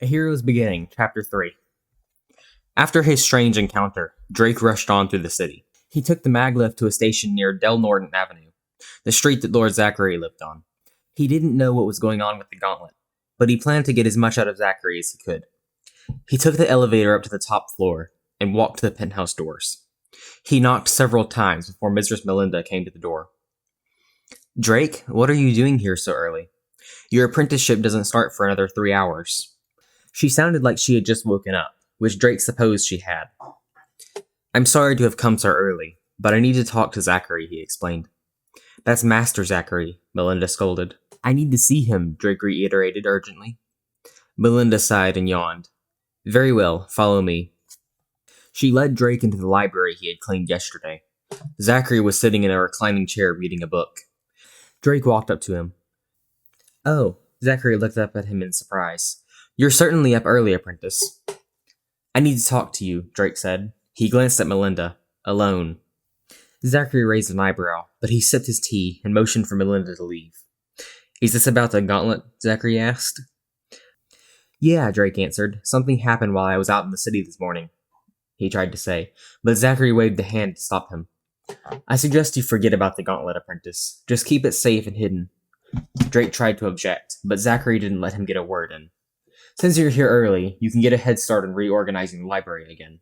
A Hero's Beginning, Chapter 3. After his strange encounter, Drake rushed on through the city. He took the maglev to a station near Del Norton Avenue, the street that Lord Zachary lived on. He didn't know what was going on with the gauntlet, but he planned to get as much out of Zachary as he could. He took the elevator up to the top floor and walked to the penthouse doors. He knocked several times before Mistress Melinda came to the door. "Drake, what are you doing here so early? Your apprenticeship doesn't start for another 3 hours. She sounded like she had just woken up, which Drake supposed she had. "I'm sorry to have come so early, but I need to talk to Zachary," he explained. "That's Master Zachary," Melinda scolded. "I need to see him," Drake reiterated urgently. Melinda sighed and yawned. "Very well, follow me." She led Drake into the library he had cleaned yesterday. Zachary was sitting in a reclining chair reading a book. Drake walked up to him. "Oh," Zachary looked up at him in surprise. "You're certainly up early, apprentice." "I need to talk to you," Drake said. He glanced at Melinda. "Alone." Zachary raised an eyebrow, but he sipped his tea and motioned for Melinda to leave. "Is this about the gauntlet?" Zachary asked. "Yeah," Drake answered. "Something happened while I was out in the city this morning," he tried to say, but Zachary waved a hand to stop him. "I suggest you forget about the gauntlet, apprentice. Just keep it safe and hidden." Drake tried to object, but Zachary didn't let him get a word in. "Since you're here early, you can get a head start on reorganizing the library again."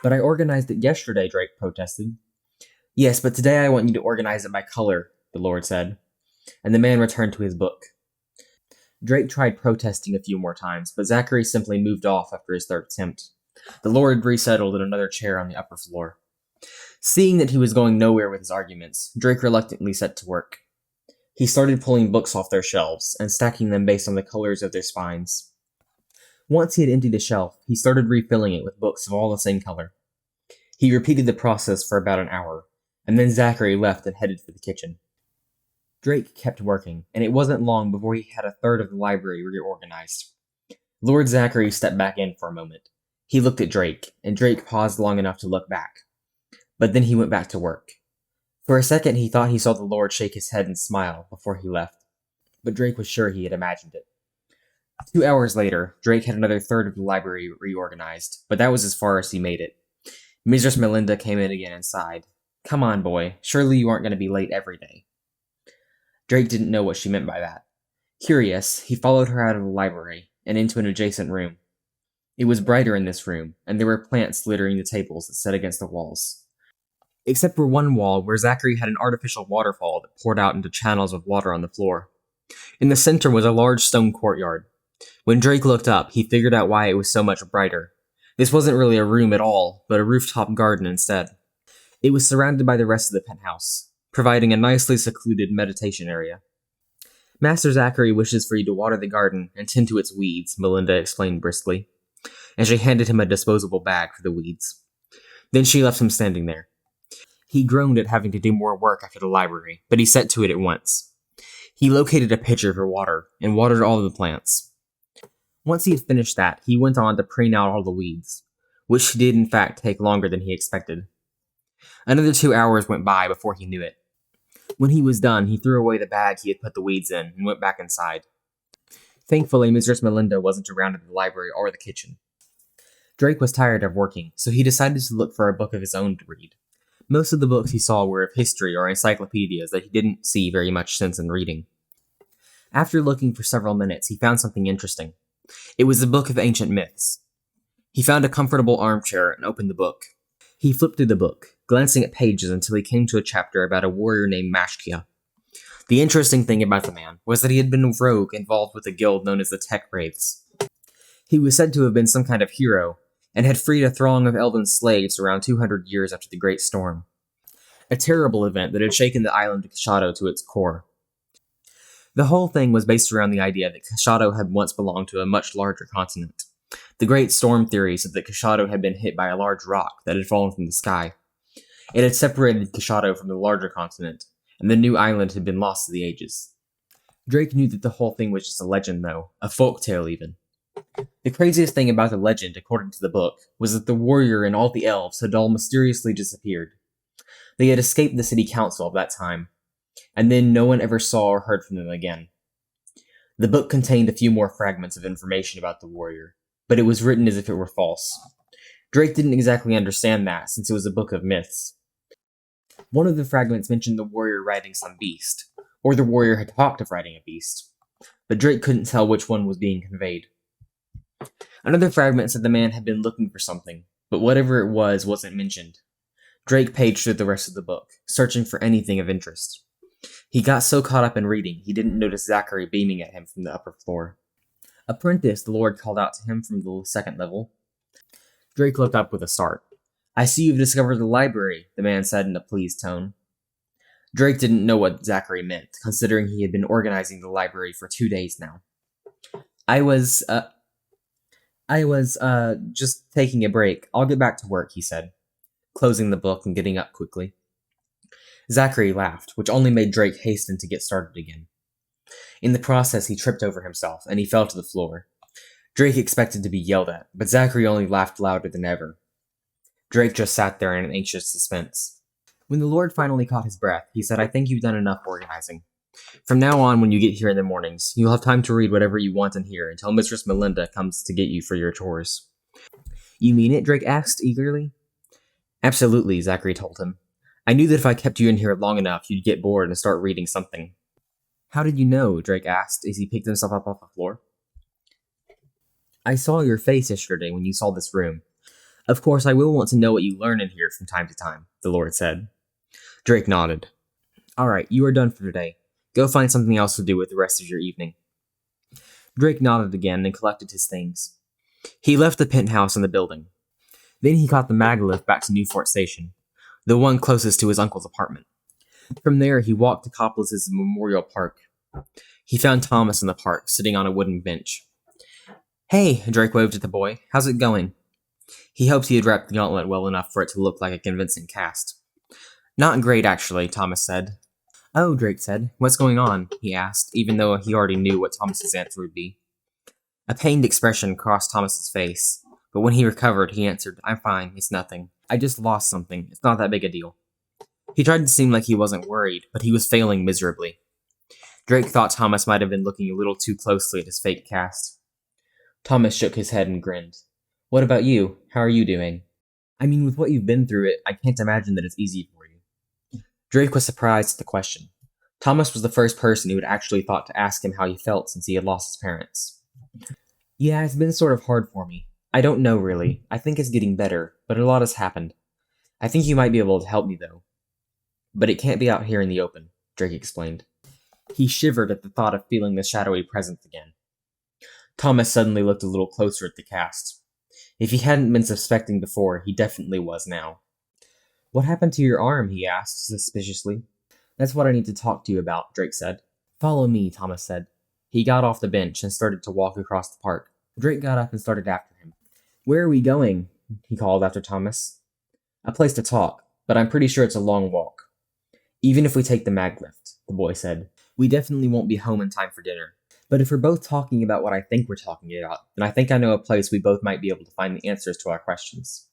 "But I organized it yesterday," Drake protested. "Yes, but today I want you to organize it by color," the Lord said, and the man returned to his book. Drake tried protesting a few more times, but Zachary simply moved off after his third attempt. The Lord resettled in another chair on the upper floor. Seeing that he was going nowhere with his arguments, Drake reluctantly set to work. He started pulling books off their shelves and stacking them based on the colors of their spines. Once he had emptied a shelf, he started refilling it with books of all the same color. He repeated the process for about an hour, and then Zachary left and headed for the kitchen. Drake kept working, and it wasn't long before he had a third of the library reorganized. Lord Zachary stepped back in for a moment. He looked at Drake, and Drake paused long enough to look back. But then he went back to work. For a second he thought he saw the Lord shake his head and smile before he left, but Drake was sure he had imagined it. 2 hours later, Drake had another third of the library reorganized, but that was as far as he made it. Mistress Melinda came in again and sighed. "Come on, boy, surely you aren't going to be late every day." Drake didn't know what she meant by that. Curious, he followed her out of the library and into an adjacent room. It was brighter in this room, and there were plants littering the tables that set against the walls. Except for one wall where Zachary had an artificial waterfall that poured out into channels of water on the floor. In the center was a large stone courtyard. When Drake looked up, he figured out why it was so much brighter. This wasn't really a room at all, but a rooftop garden instead. It was surrounded by the rest of the penthouse, providing a nicely secluded meditation area. "Master Zachary wishes for you to water the garden and tend to its weeds," Melinda explained briskly, and she handed him a disposable bag for the weeds. Then she left him standing there. He groaned at having to do more work after the library, but he set to it at once. He located a pitcher for water and watered all of the plants. Once he had finished that, he went on to preen out all the weeds, which did in fact take longer than he expected. Another 2 hours went by before he knew it. When he was done, he threw away the bag he had put the weeds in and went back inside. Thankfully, Mistress Melinda wasn't around in the library or the kitchen. Drake was tired of working, so he decided to look for a book of his own to read. Most of the books he saw were of history or encyclopedias that he didn't see very much sense in reading. After looking for several minutes, he found something interesting. It was a book of ancient myths. He found a comfortable armchair and opened the book. He flipped through the book, glancing at pages until he came to a chapter about a warrior named Mashkia. The interesting thing about the man was that he had been a rogue involved with a guild known as the Tech Wraiths. He was said to have been some kind of hero, and had freed a throng of elven slaves around 200 years after the Great Storm. A terrible event that had shaken the island of Kashado to its core. The whole thing was based around the idea that Kashado had once belonged to a much larger continent. The Great Storm theory said that Kashado had been hit by a large rock that had fallen from the sky. It had separated Kashado from the larger continent, and the new island had been lost to the ages. Drake knew that the whole thing was just a legend, though, a folktale even. The craziest thing about the legend, according to the book, was that the warrior and all the elves had all mysteriously disappeared. They had escaped the city council of that time, and then no one ever saw or heard from them again. The book contained a few more fragments of information about the warrior, but it was written as if it were false. Drake didn't exactly understand that, since it was a book of myths. One of the fragments mentioned the warrior riding some beast, or the warrior had talked of riding a beast, but Drake couldn't tell which one was being conveyed. Another fragment said the man had been looking for something, but whatever it was wasn't mentioned. Drake paged through the rest of the book, searching for anything of interest. He got so caught up in reading, he didn't notice Zachary beaming at him from the upper floor. "Apprentice," the Lord called out to him from the second level. Drake looked up with a start. "I see you've discovered the library," the man said in a pleased tone. Drake didn't know what Zachary meant, considering he had been organizing the library for 2 days now. I was just taking a break. I'll get back to work," he said, closing the book and getting up quickly. Zachary laughed, which only made Drake hasten to get started again. In the process, he tripped over himself, and he fell to the floor. Drake expected to be yelled at, but Zachary only laughed louder than ever. Drake just sat there in an anxious suspense. When the Lord finally caught his breath, he said, "I think you've done enough organizing. From now on, when you get here in the mornings, you'll have time to read whatever you want in here until Mistress Melinda comes to get you for your chores." "You mean it?" Drake asked eagerly. "Absolutely," Zachary told him. "I knew that if I kept you in here long enough, you'd get bored and start reading something." "How did you know?" Drake asked as he picked himself up off the floor. "I saw your face yesterday when you saw this room. Of course, I will want to know what you learn in here from time to time," the Lord said. Drake nodded. "All right, you are done for today. Go find something else to do with the rest of your evening." Drake nodded again and collected his things. He left the penthouse in the building. Then he caught the maglift back to Newfort Station, the one closest to his uncle's apartment. From there, he walked to Coppolis' Memorial Park. He found Thomas in the park, sitting on a wooden bench. "Hey," Drake waved at the boy. "How's it going?" He hoped he had wrapped the gauntlet well enough for it to look like a convincing cast. "Not great, actually," Thomas said. "Oh," Drake said. "What's going on?" he asked, even though he already knew what Thomas's answer would be. A pained expression crossed Thomas's face, but when he recovered, he answered, "I'm fine, it's nothing. I just lost something. It's not that big a deal." He tried to seem like he wasn't worried, but he was failing miserably. Drake thought Thomas might have been looking a little too closely at his fake cast. Thomas shook his head and grinned. "What about you? How are you doing?" "I mean, with what you've been through I can't imagine that it's easy for you." Drake was surprised at the question. Thomas was the first person who had actually thought to ask him how he felt since he had lost his parents. "Yeah, it's been sort of hard for me. I don't know, really. I think it's getting better, but a lot has happened. I think you might be able to help me, though." "But it can't be out here in the open," Drake explained. He shivered at the thought of feeling the shadowy presence again. Thomas suddenly looked a little closer at the cast. If he hadn't been suspecting before, he definitely was now. "What happened to your arm?" he asked, suspiciously. "That's what I need to talk to you about," Drake said. "Follow me," Thomas said. He got off the bench and started to walk across the park. Drake got up and started after him. "Where are we going?" he called after Thomas. "A place to talk, but I'm pretty sure it's a long walk." "Even if we take the maglift," the boy said. "We definitely won't be home in time for dinner. But if we're both talking about what I think we're talking about, then I think I know a place we both might be able to find the answers to our questions."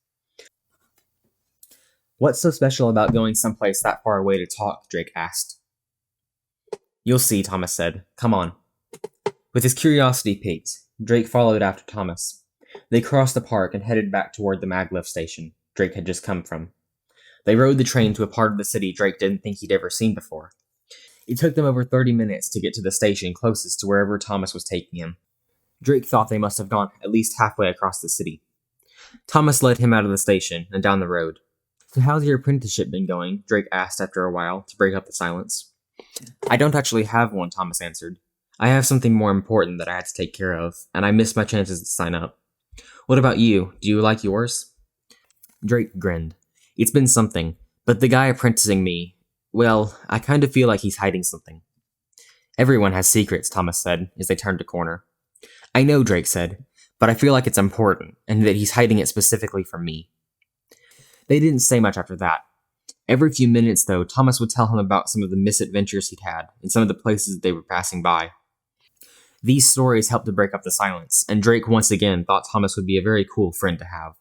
"What's so special about going someplace that far away to talk?" Drake asked. "You'll see," Thomas said. "Come on." With his curiosity piqued, Drake followed after Thomas. They crossed the park and headed back toward the maglift station Drake had just come from. They rode the train to a part of the city Drake didn't think he'd ever seen before. It took them over 30 minutes to get to the station closest to wherever Thomas was taking him. Drake thought they must have gone at least halfway across the city. Thomas led him out of the station and down the road. "So how's your apprenticeship been going?" Drake asked after a while, to break up the silence. "I don't actually have one," Thomas answered. "I have something more important that I had to take care of, and I missed my chances to sign up. What about you? Do you like yours?" Drake grinned. "It's been something, but the guy apprenticing me, well, I kind of feel like he's hiding something." "Everyone has secrets," Thomas said, as they turned a corner. "I know," Drake said, "but I feel like it's important, and that he's hiding it specifically from me." They didn't say much after that. Every few minutes, though, Thomas would tell him about some of the misadventures he'd had, and some of the places they were passing by. These stories helped to break up the silence, and Drake once again thought Thomas would be a very cool friend to have.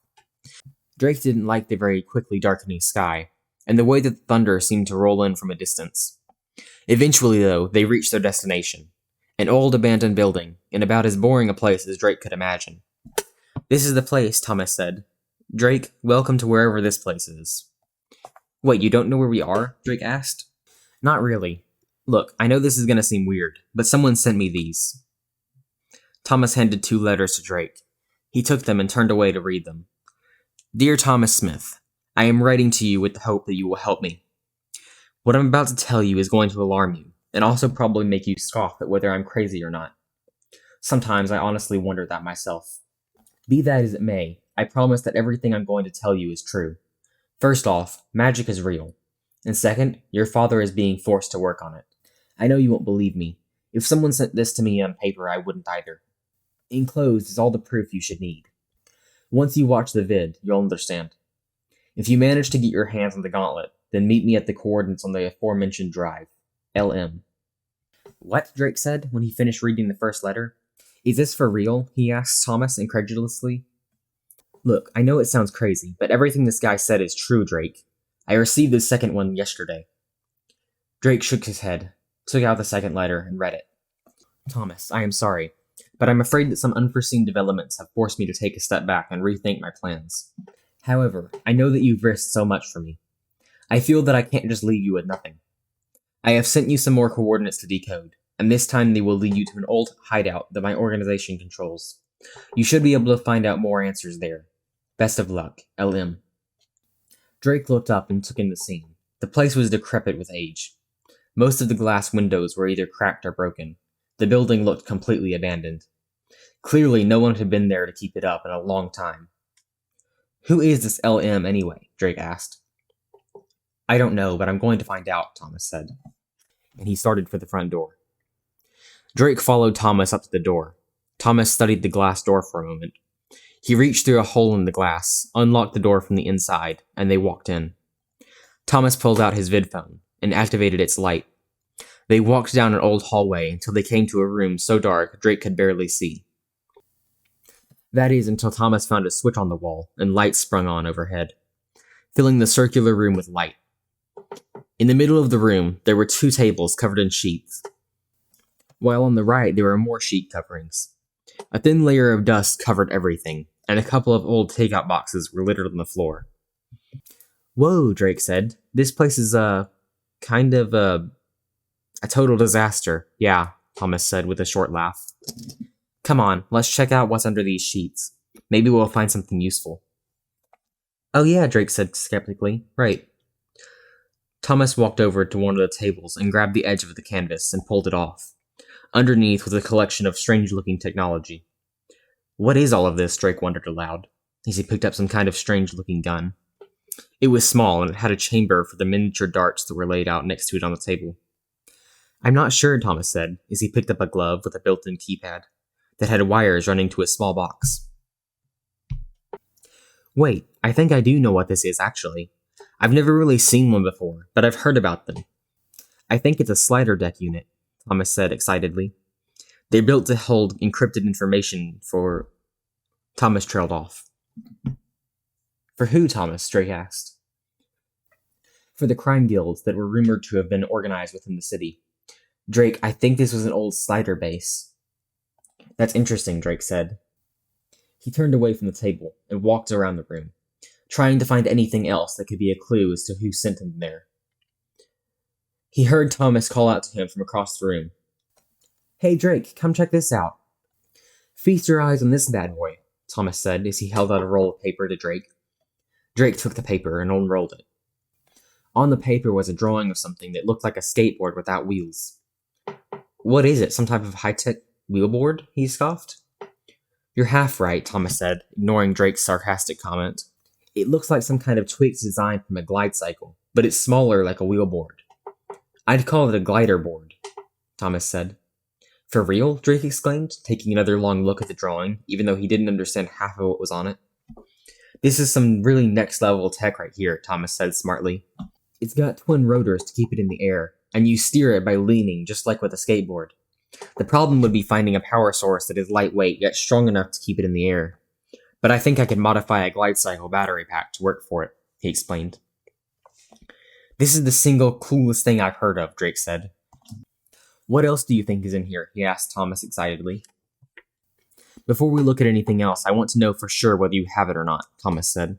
Drake didn't like the very quickly darkening sky, and the way that the thunder seemed to roll in from a distance. Eventually, though, they reached their destination, An old abandoned building, in about as boring a place as Drake could imagine. This is the place, Thomas said. Drake, welcome to wherever this place is. Wait, you don't know where we are? Drake asked. Not really. Look, I know this is gonna seem weird, but someone sent me these. Thomas handed 2 letters to Drake. He took them and turned away to read them. Dear Thomas Smith, I am writing to you with the hope that you will help me. What I'm about to tell you is going to alarm you, and also probably make you scoff at whether I'm crazy or not. Sometimes I honestly wonder that myself. Be that as it may, I promise that everything I'm going to tell you is true. First off, magic is real. And second, your father is being forced to work on it. I know you won't believe me. If someone sent this to me on paper, I wouldn't either. Enclosed is all the proof you should need. Once you watch the vid, you'll understand. If you manage to get your hands on the gauntlet, then meet me at the coordinates on the aforementioned drive. LM. What? Drake said when he finished reading the first letter. Is this for real? He asked Thomas incredulously. Look, I know it sounds crazy, but everything this guy said is true, Drake. I received the second one yesterday. Drake shook his head, took out the second letter, and read it. Thomas, I am sorry, but I'm afraid that some unforeseen developments have forced me to take a step back and rethink my plans. However, I know that you've risked so much for me. I feel that I can't just leave you with nothing. I have sent you some more coordinates to decode, and this time they will lead you to an old hideout that my organization controls. You should be able to find out more answers there. Best of luck, LM. Drake looked up and took in the scene. The place was decrepit with age. Most of the glass windows were either cracked or broken. The building looked completely abandoned. Clearly, no one had been there to keep it up in a long time. Who is this LM anyway? Drake asked. I don't know, but I'm going to find out, Thomas said. And he started for the front door. Drake followed Thomas up to the door. Thomas studied the glass door for a moment. He reached through a hole in the glass, unlocked the door from the inside, and they walked in. Thomas pulled out his vidphone and activated its light. They walked down an old hallway until they came to a room so dark Drake could barely see. That is, until Thomas found a switch on the wall and lights sprung on overhead, filling the circular room with light. In the middle of the room, there were 2 tables covered in sheets, while on the right there were more sheet coverings. A thin layer of dust covered everything, and a couple of old takeout boxes were littered on the floor. Whoa, Drake said. This place is, kind of, a total disaster. Yeah, Thomas said with a short laugh. Come on, let's check out what's under these sheets. Maybe we'll find something useful. Oh yeah, Drake said skeptically. Right. Thomas walked over to one of the tables and grabbed the edge of the canvas and pulled it off. Underneath was a collection of strange-looking technology. What is all of this? Drake wondered aloud, as he picked up some kind of strange-looking gun. It was small, and it had a chamber for the miniature darts that were laid out next to it on the table. I'm not sure, Thomas said, as he picked up a glove with a built-in keypad that had wires running to a small box. Wait, I think I do know what this is, actually. I've never really seen one before, but I've heard about them. I think it's a slider deck unit, Thomas said excitedly. They're built to hold encrypted information for... Thomas trailed off. For who, Thomas? Drake asked. For the crime guilds that were rumored to have been organized within the city. Drake, I think this was an old slider base. That's interesting, Drake said. He turned away from the table and walked around the room, trying to find anything else that could be a clue as to who sent him there. He heard Thomas call out to him from across the room. Hey Drake, come check this out. Feast your eyes on this bad boy, Thomas said as he held out a roll of paper to Drake. Drake took the paper and unrolled it. On the paper was a drawing of something that looked like a skateboard without wheels. What is it, some type of high-tech wheelboard? He scoffed. You're half right, Thomas said, ignoring Drake's sarcastic comment. It looks like some kind of tweaked design from a glide cycle, but it's smaller like a wheelboard. I'd call it a glider board, Thomas said. For real? Drake exclaimed, taking another long look at the drawing, even though he didn't understand half of what was on it. This is some really next-level tech right here, Thomas said smartly. It's got twin rotors to keep it in the air, and you steer it by leaning, just like with a skateboard. The problem would be finding a power source that is lightweight, yet strong enough to keep it in the air. But I think I could modify a glide cycle battery pack to work for it, he explained. This is the single coolest thing I've heard of, Drake said. What else do you think is in here? He asked Thomas excitedly. Before we look at anything else, I want to know for sure whether you have it or not, Thomas said.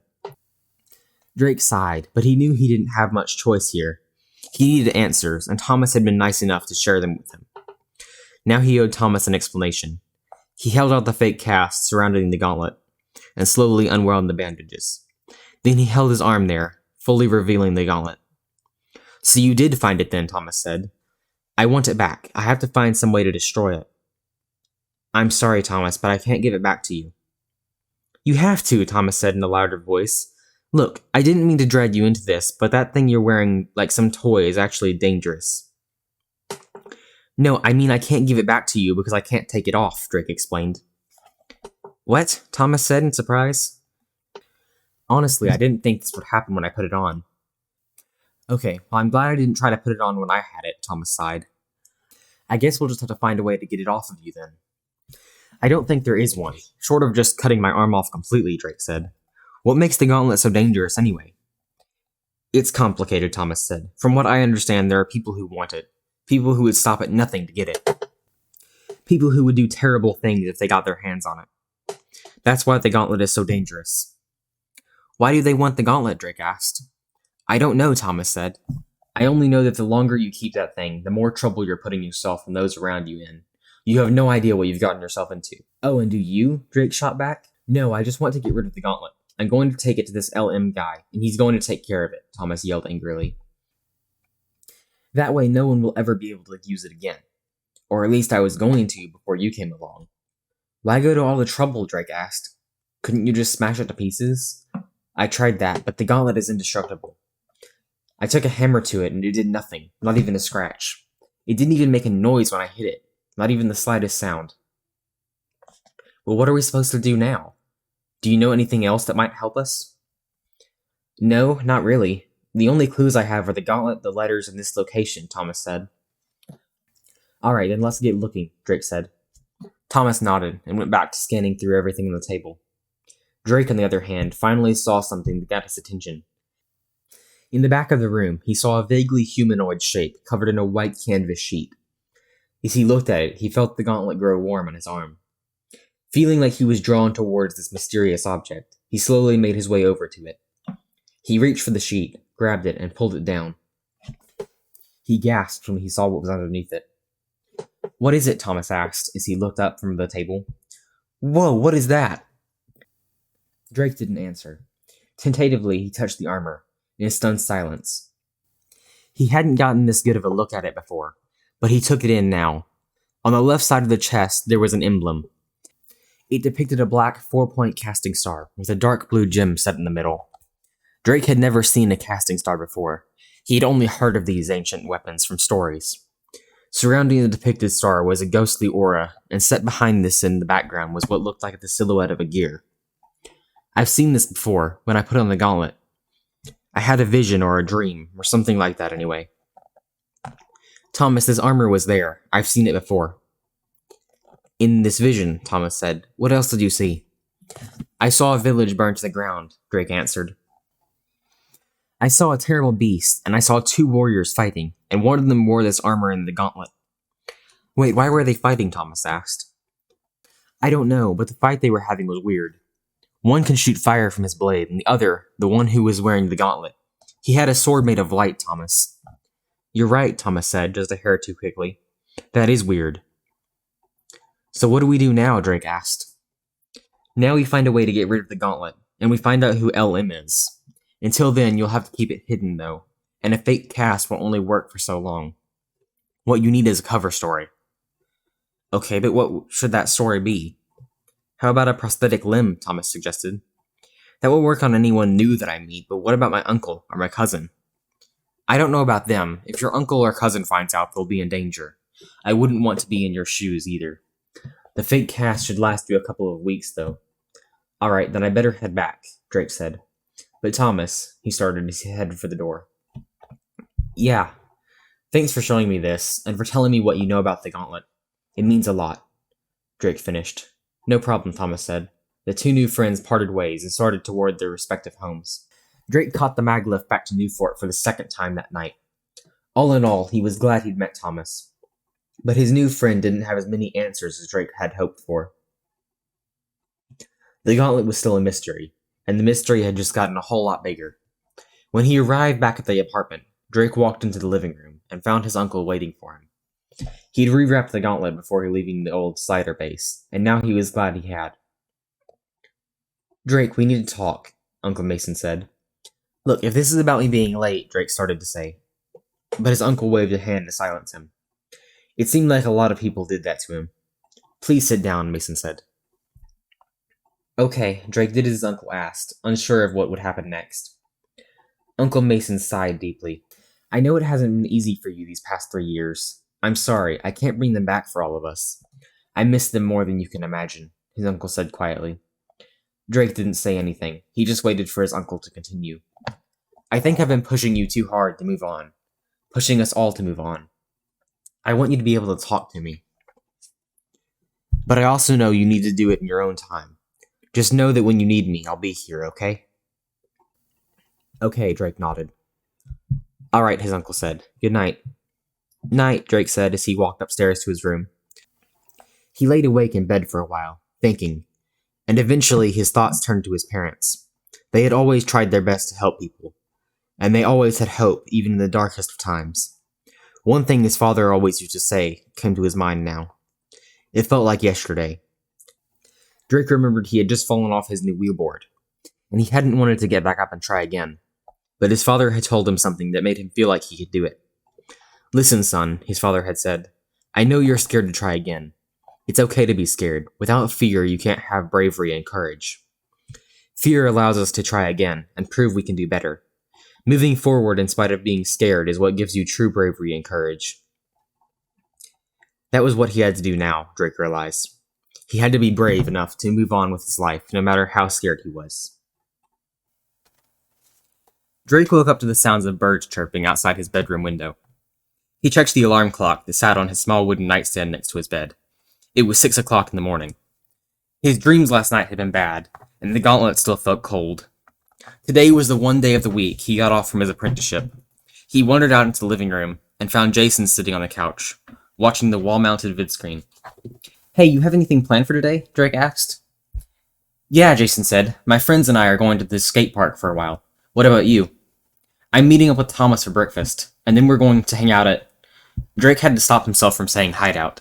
Drake sighed, but he knew he didn't have much choice here. He needed answers, and Thomas had been nice enough to share them with him. Now he owed Thomas an explanation. He held out the fake cast surrounding the gauntlet, and slowly unwound the bandages. Then he held his arm there, fully revealing the gauntlet. So you did find it then, Thomas said. I want it back. I have to find some way to destroy it. I'm sorry, Thomas, but I can't give it back to you. You have to, Thomas said in a louder voice. Look, I didn't mean to drag you into this, but that thing you're wearing like some toy is actually dangerous. No, I mean I can't give it back to you because I can't take it off, Drake explained. What? Thomas said in surprise. Honestly, I didn't think this would happen when I put it on. Okay, well I'm glad I didn't try to put it on when I had it, Thomas sighed. I guess we'll just have to find a way to get it off of you then. I don't think there is one, short of just cutting my arm off completely, Drake said. What makes the gauntlet so dangerous anyway? It's complicated, Thomas said. From what I understand, there are people who want it. People who would stop at nothing to get it. People who would do terrible things if they got their hands on it. That's why the gauntlet is so dangerous. Why do they want the gauntlet, Drake asked. I don't know, Thomas said. I only know that the longer you keep that thing, the more trouble you're putting yourself and those around you in. You have no idea what you've gotten yourself into. Oh, and do you? Drake shot back. No, I just want to get rid of the gauntlet. I'm going to take it to this LM guy, and he's going to take care of it, Thomas yelled angrily. That way no one will ever be able to use it again. Or at least I was going to before you came along. Why go to all the trouble, Drake asked. Couldn't you just smash it to pieces? I tried that, but the gauntlet is indestructible. I took a hammer to it and it did nothing, not even a scratch. It didn't even make a noise when I hit it, not even the slightest sound. Well, what are we supposed to do now? Do you know anything else that might help us? No, not really. The only clues I have are the gauntlet, the letters, and this location, Thomas said. Alright, then let's get looking, Drake said. Thomas nodded and went back to scanning through everything on the table. Drake, on the other hand, finally saw something that got his attention. In the back of the room, he saw a vaguely humanoid shape covered in a white canvas sheet. As he looked at it, he felt the gauntlet grow warm on his arm. Feeling like he was drawn towards this mysterious object, he slowly made his way over to it. He reached for the sheet, grabbed it, and pulled it down. He gasped when he saw what was underneath it. What is it? Thomas asked as he looked up from the table. Whoa, what is that? Drake didn't answer. Tentatively, he touched the armor, in a stunned silence. He hadn't gotten this good of a look at it before, but he took it in now. On the left side of the chest, there was an emblem. It depicted a black 4-point casting star with a dark blue gem set in the middle. Drake had never seen a casting star before. He had only heard of these ancient weapons from stories. Surrounding the depicted star was a ghostly aura, and set behind this in the background was what looked like the silhouette of a gear. I've seen this before, when I put on the gauntlet. I had a vision or a dream, or something like that anyway. Thomas, this armor was there. I've seen it before. In this vision, Thomas said. What else did you see? I saw a village burned to the ground, Drake answered. I saw a terrible beast, and I saw 2 warriors fighting, and one of them wore this armor and the gauntlet. Wait, why were they fighting? Thomas asked. I don't know, but the fight they were having was weird. One can shoot fire from his blade, and the other, the one who was wearing the gauntlet, he had a sword made of light, Thomas. You're right, Thomas said, just a hair too quickly. That is weird. So what do we do now? Drake asked. Now we find a way to get rid of the gauntlet, and we find out who LM is. Until then, you'll have to keep it hidden, though, and a fake cast will only work for so long. What you need is a cover story. Okay, but what should that story be? How about a prosthetic limb? Thomas suggested. That will work on anyone new that I meet, but what about my uncle or my cousin? I don't know about them. If your uncle or cousin finds out, they'll be in danger. I wouldn't want to be in your shoes either. The fake cast should last you a couple of weeks, though. Alright, then I better head back, Drake said. But Thomas, he started as he headed for the door. Yeah. Thanks for showing me this, and for telling me what you know about the gauntlet. It means a lot. Drake finished. No problem, Thomas said. The 2 new friends parted ways and started toward their respective homes. Drake caught the maglev back to Newfort for the 2nd time that night. All in all, he was glad he'd met Thomas. But his new friend didn't have as many answers as Drake had hoped for. The gauntlet was still a mystery, and the mystery had just gotten a whole lot bigger. When he arrived back at the apartment, Drake walked into the living room and found his uncle waiting for him. He'd rewrapped the gauntlet before leaving the old slider base, and now he was glad he had. "Drake, we need to talk," Uncle Mason said. "Look, if this is about me being late," Drake started to say. But his uncle waved a hand to silence him. It seemed like a lot of people did that to him. "Please sit down," Mason said. Okay, Drake did as his uncle asked, unsure of what would happen next. Uncle Mason sighed deeply. "I know it hasn't been easy for you these past 3 years. I'm sorry, I can't bring them back for all of us. I miss them more than you can imagine," his uncle said quietly. Drake didn't say anything. He just waited for his uncle to continue. "I think I've been pushing you too hard to move on. Pushing us all to move on. I want you to be able to talk to me. But I also know you need to do it in your own time. Just know that when you need me, I'll be here, okay?" "Okay," Drake nodded. "All right," his uncle said. "Good night." "Night," Drake said as he walked upstairs to his room. He laid awake in bed for a while, thinking, and eventually his thoughts turned to his parents. They had always tried their best to help people, and they always had hope even in the darkest of times. One thing his father always used to say came to his mind now. It felt like yesterday. Drake remembered he had just fallen off his new wheelboard, and he hadn't wanted to get back up and try again. But his father had told him something that made him feel like he could do it. "Listen, son," his father had said. "I know you're scared to try again. It's okay to be scared. Without fear, you can't have bravery and courage. Fear allows us to try again and prove we can do better. Moving forward in spite of being scared is what gives you true bravery and courage." That was what he had to do now, Drake realized. He had to be brave enough to move on with his life, no matter how scared he was. Drake woke up to the sounds of birds chirping outside his bedroom window. He checked the alarm clock that sat on his small wooden nightstand next to his bed. It was 6 o'clock in the morning. His dreams last night had been bad, and the gauntlet still felt cold. Today was the one day of the week he got off from his apprenticeship. He wandered out into the living room and found Jason sitting on the couch, watching the wall-mounted vidscreen. "Hey, you have anything planned for today?" Drake asked. "Yeah," Jason said. "My friends and I are going to the skate park for a while. What about you?" "I'm meeting up with Thomas for breakfast, and then we're going to hang out at..." Drake had to stop himself from saying hideout.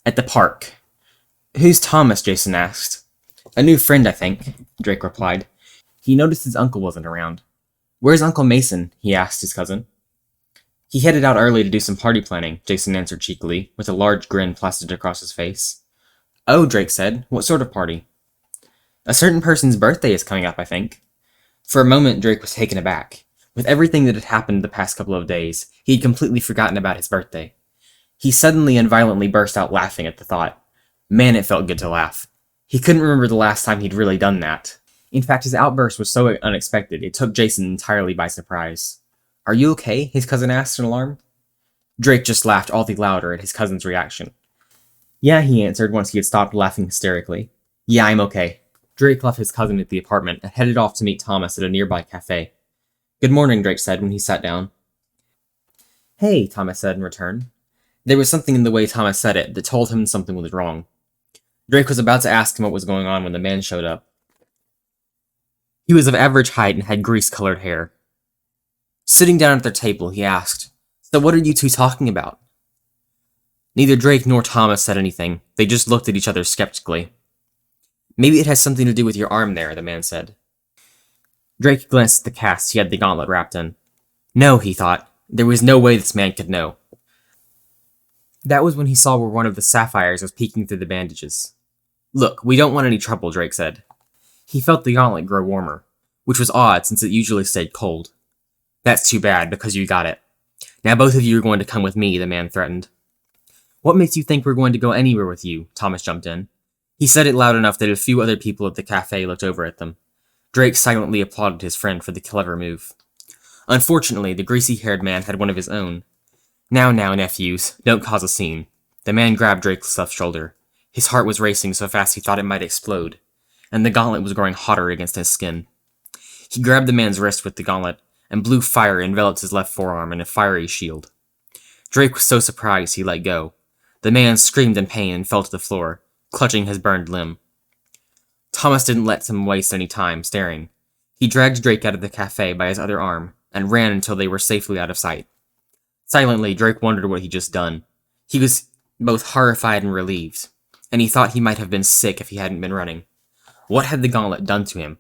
"At the park." "Who's Thomas?" Jason asked. "A new friend, I think," Drake replied. He noticed his uncle wasn't around. "Where's Uncle Mason?" he asked his cousin. "He headed out early to do some party planning," Jason answered cheekily, with a large grin plastered across his face. "Oh," Drake said. "What sort of party?" "A certain person's birthday is coming up, I think." For a moment, Drake was taken aback. With everything that had happened the past couple of days, he had completely forgotten about his birthday. He suddenly and violently burst out laughing at the thought. Man, it felt good to laugh. He couldn't remember the last time he'd really done that. In fact, his outburst was so unexpected, it took Jason entirely by surprise. "Are you okay?" his cousin asked in alarm. Drake just laughed all the louder at his cousin's reaction. "Yeah," he answered once he had stopped laughing hysterically. "Yeah, I'm okay." Drake left his cousin at the apartment and headed off to meet Thomas at a nearby cafe. "Good morning," Drake said when he sat down. "Hey," Thomas said in return. There was something in the way Thomas said it that told him something was wrong. Drake was about to ask him what was going on when the man showed up. He was of average height and had grease-colored hair. Sitting down at their table, he asked, "So what are you two talking about?" Neither Drake nor Thomas said anything. They just looked at each other skeptically. "Maybe it has something to do with your arm there," the man said. Drake glanced at the cast he had the gauntlet wrapped in. No, he thought. There was no way this man could know. That was when he saw where one of the sapphires was peeking through the bandages. "Look, we don't want any trouble," Drake said. He felt the gauntlet grow warmer, which was odd since it usually stayed cold. "That's too bad, because you got it. Now both of you are going to come with me," the man threatened. "What makes you think we're going to go anywhere with you?" Thomas jumped in. He said it loud enough that a few other people at the cafe looked over at them. Drake silently applauded his friend for the clever move. Unfortunately, the greasy-haired man had one of his own. Now, nephews, don't cause a scene." The man grabbed Drake's left shoulder. His heart was racing so fast he thought it might explode, and the gauntlet was growing hotter against his skin. He grabbed the man's wrist with the gauntlet, and blue fire enveloped his left forearm in a fiery shield. Drake was so surprised he let go. The man screamed in pain and fell to the floor, clutching his burned limb. Thomas didn't let him waste any time staring. He dragged Drake out of the cafe by his other arm and ran until they were safely out of sight. Silently, Drake wondered what he'd just done. He was both horrified and relieved, and he thought he might have been sick if he hadn't been running. What had the gauntlet done to him?